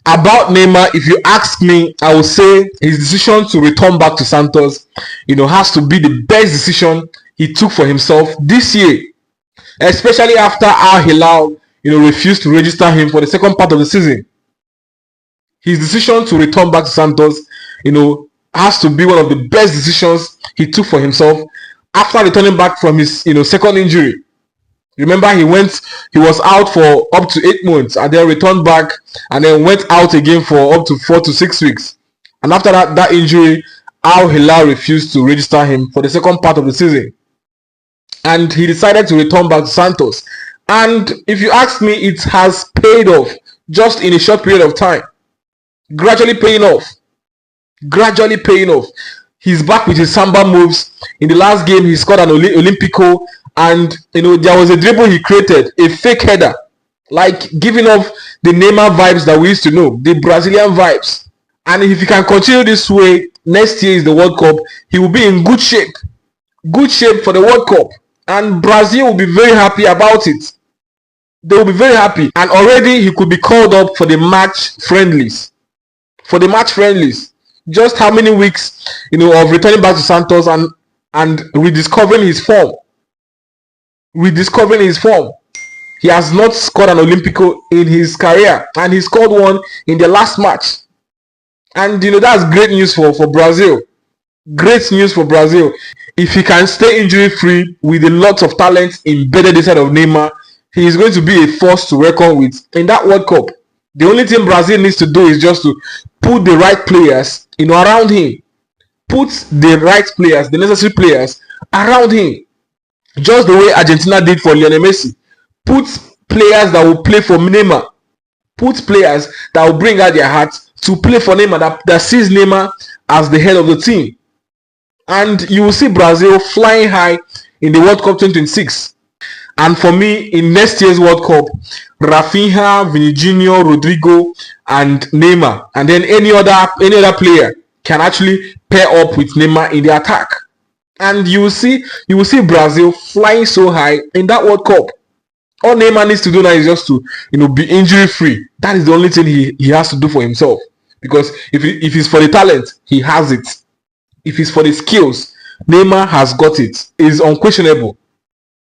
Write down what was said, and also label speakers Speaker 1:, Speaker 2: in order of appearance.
Speaker 1: About Neymar, if you ask me, I would say his decision to return back to Santos, has to be the best decision he took for himself this year, especially after Al Hilal, refused to register him for the second part of the season. His decision to return back to Santos, has to be one of the best decisions he took for himself after returning back from his, second injury. Remember, he was out for up to 8 months and then returned back and then went out again for up to 4 to 6 weeks. And after that injury, Al Hilal refused to register him for the second part of the season. And he decided to return back to Santos. And if you ask me, it has paid off just in a short period of time. Gradually paying off. He's back with his samba moves. In the last game, he scored an Olympico, and there was a dribble he created, a fake header, like giving off the Neymar vibes that we used to know, the Brazilian vibes. And if he can continue this way, next year is the World Cup, he will be in good shape for the World Cup, and Brazil will be very happy about it. They will be very happy, and already he could be called up for the match friendlies. Just how many weeks, of returning back to Santos and rediscovering his form. He has not scored an Olympico in his career, and he scored one in the last match. And that's great news for Brazil. Great news for Brazil. If he can stay injury free with a lot of talent embedded inside of Neymar, he is going to be a force to reckon with in that World Cup. The only thing Brazil needs to do is just to put the right players, around him. Put the right players, the necessary players around him. Just the way Argentina did for Lionel Messi. Put players that will play for Neymar. Put players that will bring out their hearts to play for Neymar, that sees Neymar as the head of the team. And you will see Brazil flying high in the World Cup 2026. And for me, in next year's World Cup, Rafinha, Vinicius, Rodrigo, and Neymar, and then any other player can actually pair up with Neymar in the attack. And you will see Brazil flying so high in that World Cup. All Neymar needs to do now is just to be injury free. That is the only thing he has to do for himself. Because if it's for the talent, he has it. If it's for the skills, Neymar has got it. It is unquestionable.